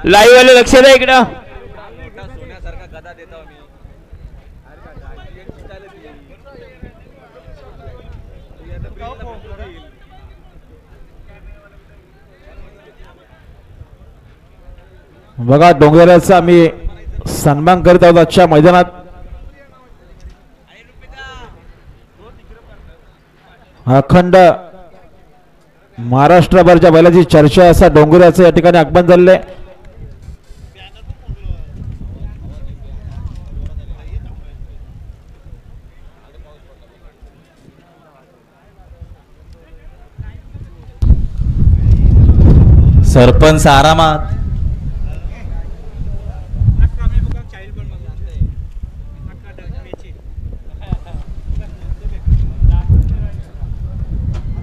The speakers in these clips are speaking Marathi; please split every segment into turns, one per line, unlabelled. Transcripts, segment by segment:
लाईव्ह वाले लक्ष द्या इकडं.
बघा डोंगराचा आम्ही सन्मान करीत आहोत आजच्या मैदानात. अखंड महाराष्ट्रभरच्या बैलाची चर्चा असा डोंगराचं या ठिकाणी आगमन झालेलं आहे.
सरपंच आरामात.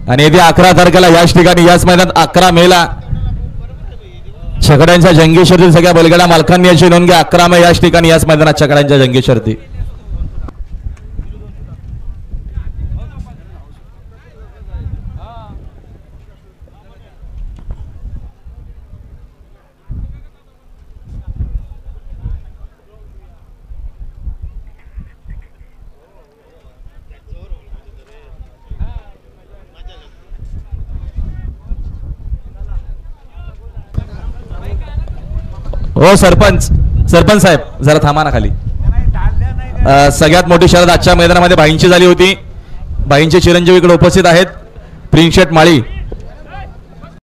आणि येत्या 11 तारखेला याच ठिकाणी याच मैदानात 11 मेला छकड्यांच्या जंगी शर्यती सगळ्या बैलगाडा मालकांनी याची नोंद घ्या. 11 मे याच ठिकाणी याच मैदानात छकड्यांच्या जंगी शर्यती. हो सरपंच साहेब जरा थांबा ना खाली. सगळ्यात मोठी शर्यत आजच्या मैदानामध्ये बाईंची झाली होती. बाईंचे चिरंजीव इकडे उपस्थित आहेत. प्रिन्स शेठ माळी